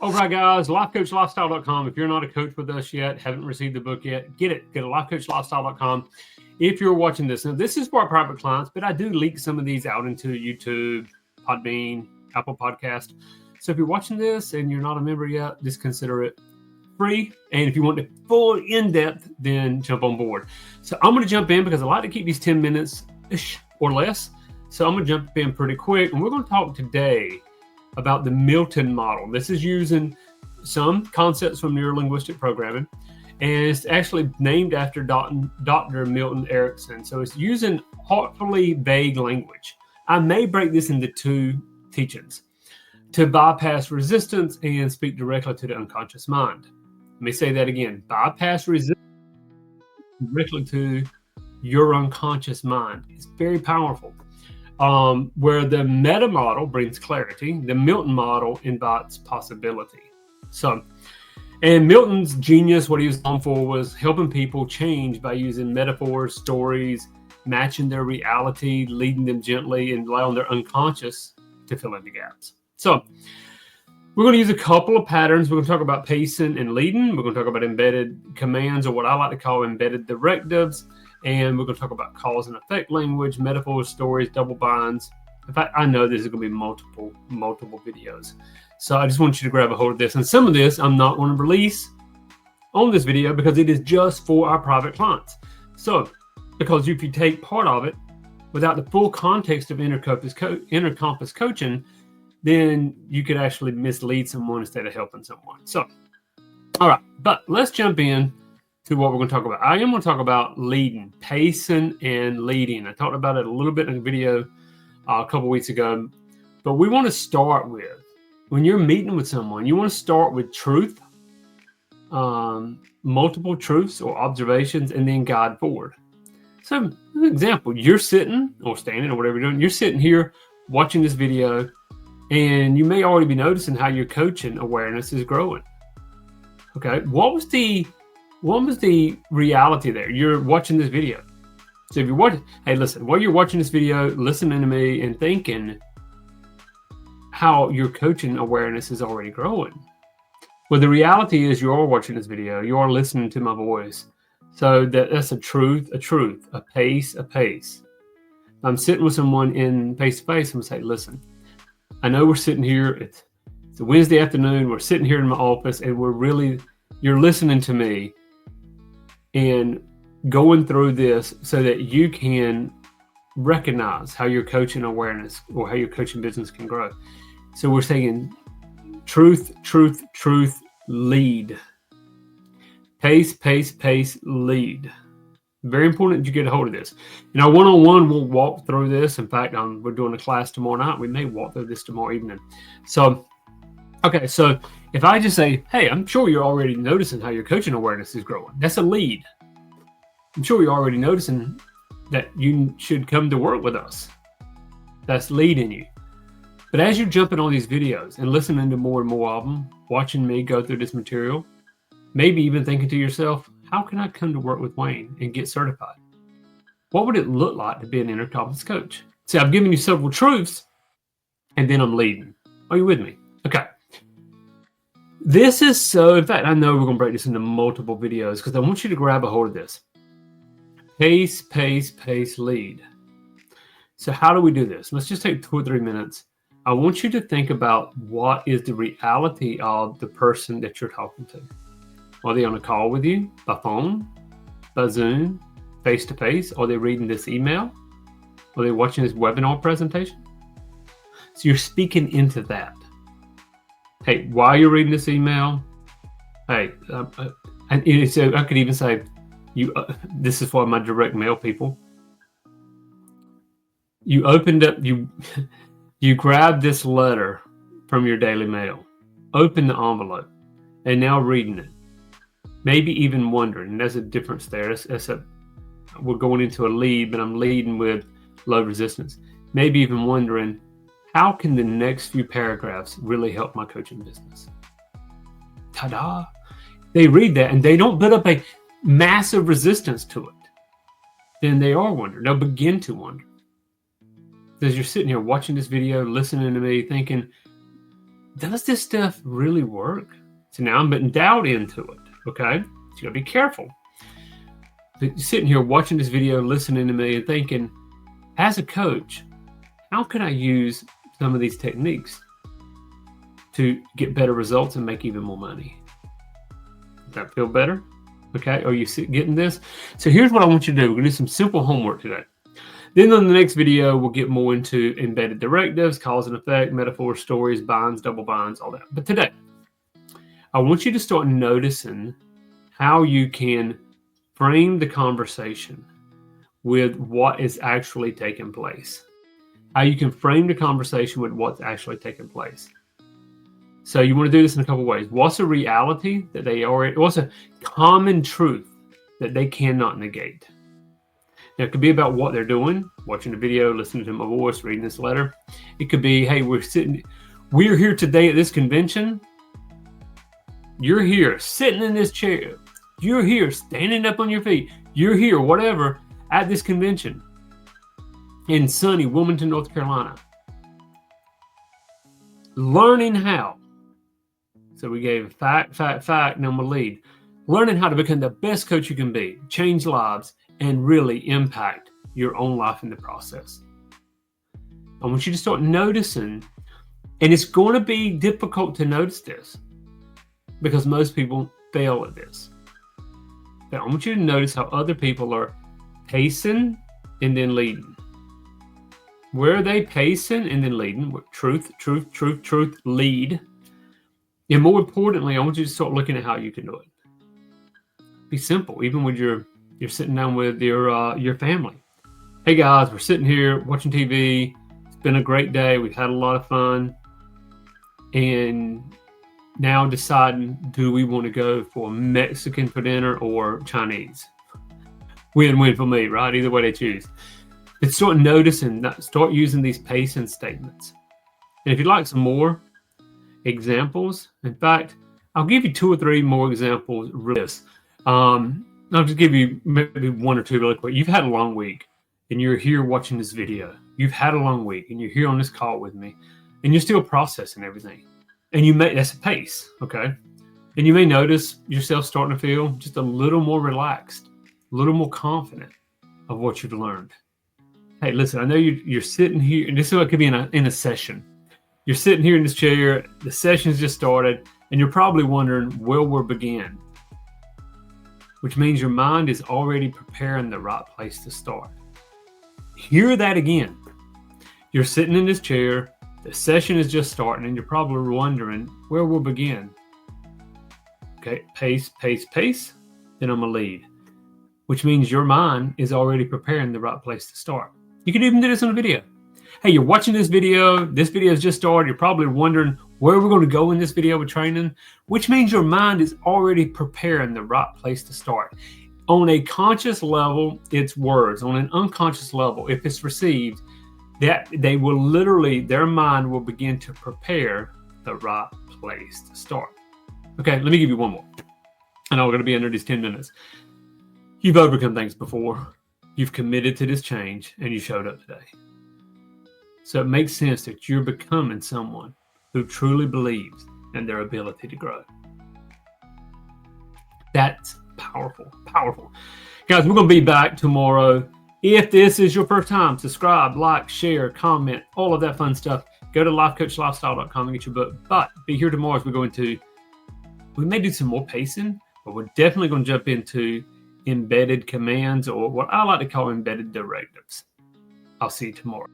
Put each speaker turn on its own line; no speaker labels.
All right, guys, lifecoachlifestyle.com. If you're not a coach with us yet, haven't received the book yet, get it. Go to lifecoachlifestyle.com. If you're watching this, now this is for our private clients, but I do leak some of these out into YouTube, Podbean, Apple Podcast. So if you're watching this and you're not a member yet, just consider it free. And if you want the full in-depth, then jump on board. So I'm going to jump in because I like to keep these 10 minutes-ish or less. So I'm going to jump in pretty quick. And we're going to talk today about the Milton model. This is using some concepts from neurolinguistic programming, and it's actually named after Dr. Milton Erickson. So it's using artfully vague language. I may break this into two teachings: to bypass resistance and speak directly to the unconscious mind. Let me say that again: bypass resistance directly to your unconscious mind. It's very powerful. Where the meta model brings clarity, the Milton model invites possibility. So, and Milton's genius, what he was known for, was helping people change by using metaphors, stories, matching their reality, leading them gently, and allowing their unconscious to fill in the gaps. So, we're going to use a couple of patterns. We're going to talk about pacing and leading. We're going to talk about embedded commands, or what I like to call embedded directives. And we're going to talk about cause and effect language, metaphors, stories, double binds. In fact, I know this is going to be multiple videos. So I just want you to grab a hold of this. And some of this I'm not going to release on this video because it is just for our private clients. So, because if you take part of it without the full context of inner compass coaching, then you could actually mislead someone instead of helping someone. So, all right, but let's jump in to what we're going to talk about. I am going to talk about leading, pacing and leading. I talked about it a little bit in a video a couple weeks ago, but we want to start with, when you're meeting with someone, you want to start with truth, multiple truths or observations, and then guide forward. So, as an example, you're sitting or standing or whatever you're doing, you're sitting here watching this video, and you may already be noticing how your coaching awareness is growing. Okay, what was the reality there? You're watching this video. So if you're watching, hey, listen, while you're watching this video, listening to me and thinking how your coaching awareness is already growing. Well, the reality is you are watching this video. You are listening to my voice. So that's a truth, a pace. I'm sitting with someone in face-to-face and say, listen, I know we're sitting here. It's a Wednesday afternoon. We're sitting here in my office and you're listening to me and going through this so that you can recognize how your coaching awareness or how your coaching business can grow. So we're saying truth, lead. Pace, lead. Very important that you get a hold of this. In our one-on-one, we'll walk through this. In fact, we're doing a class tomorrow night. We may walk through this tomorrow evening. So, okay, so if I just say, hey, I'm sure you're already noticing how your coaching awareness is growing. That's a lead. I'm sure you're already noticing that you should come to work with us. That's leading you. But as you're jumping on these videos and listening to more and more of them, watching me go through this material, maybe even thinking to yourself, how can I come to work with Wayne and get certified? What would it look like to be an inner compass coach? See, I've given you several truths, and then I'm leading. Are you with me? Okay. This is so, in fact, I know we're going to break this into multiple videos because I want you to grab a hold of this. Pace, lead. So how do we do this? Let's just take 2 or 3 minutes. I want you to think about what is the reality of the person that you're talking to. Are they on a call with you, by phone, by Zoom, face-to-face? Are they reading this email? Are they watching this webinar presentation? So you're speaking into that. Hey, while you're reading this email, hey, and so I could even say, this is for my direct mail people. You opened up, you grabbed this letter from your daily mail, open the envelope, and now reading it. Maybe even wondering, and there's a difference there. We're going into a lead, but I'm leading with low resistance. Maybe even wondering, how can the next few paragraphs really help my coaching business? Ta-da! They read that and they don't put up a massive resistance to it. Then they are wondering. They'll begin to wonder. As you're sitting here watching this video, listening to me, thinking, does this stuff really work? So now I'm putting doubt into it, okay? So you gotta be careful. But you're sitting here watching this video, listening to me and thinking, as a coach, how can I use some of these techniques to get better results and make even more money? Does that feel better? Okay, are you getting this? So here's what I want you to do. We're gonna do some simple homework today. Then on the next video, we'll get more into embedded directives, cause and effect, metaphors, stories, binds, double binds, all that. But today, I want you to start noticing how you can frame the conversation with what is actually taking place. How you can frame the conversation with what's actually taking place. So you want to do this in a couple of ways. What's a reality that they already, what's a common truth that they cannot negate? Now, it could be about what they're doing, watching the video, listening to my voice, reading this letter. It could be, hey, we're here today at this convention. You're here sitting in this chair. You're here standing up on your feet. You're here, whatever, at this convention in sunny Wilmington, North Carolina. Learning how. So we gave fact, now I'm going to lead. Learning how to become the best coach you can be, change lives, and really impact your own life in the process. I want you to start noticing, and it's going to be difficult to notice this because most people fail at this. But I want you to notice how other people are pacing and then leading. Where are they pacing and then leading? Truth, lead. And more importantly, I want you to start looking at how you can do it. Be simple, even when you're sitting down with your family. Hey guys, we're sitting here watching TV. It's been a great day. We've had a lot of fun. And now deciding, do we want to go for Mexican for dinner or Chinese? Win-win for me, right? Either way they choose. But start noticing, start using these pacing statements. And if you'd like some more examples, in fact, I'll give you 2 or 3 more examples of this. I'll just give you maybe 1 or 2 really quick. You've had a long week and you're here watching this video. You've had a long week and you're here on this call with me and you're still processing everything. And that's a pace, okay? And you may notice yourself starting to feel just a little more relaxed, a little more confident of what you've learned. Hey, listen, I know you're sitting here, and this is what it could be in a session. You're sitting here in this chair, the session's just started, and you're probably wondering where we'll begin, which means your mind is already preparing the right place to start. Hear that again. You're sitting in this chair, the session is just starting, and you're probably wondering where we'll begin. Okay, pace, then I'm going to lead, which means your mind is already preparing the right place to start. You can even do this on a video. Hey, you're watching this video has just started, you're probably wondering where we're going to go in this video with training, which means your mind is already preparing the right place to start. On a conscious level, it's words. On an unconscious level, if it's received, that they will literally, their mind will begin to prepare the right place to start. Okay, let me give you one more. I know we're going to be under these 10 minutes. You've overcome things before. You've committed to this change and you showed up today. So it makes sense that you're becoming someone who truly believes in their ability to grow. That's powerful. Guys, we're going to be back tomorrow. If this is your first time, subscribe, like, share, comment, all of that fun stuff. Go to lifecoachlifestyle.com and get your book. But be here tomorrow as we go into, we may do some more pacing, but we're definitely going to jump into embedded commands, or what I like to call embedded directives. I'll see you tomorrow.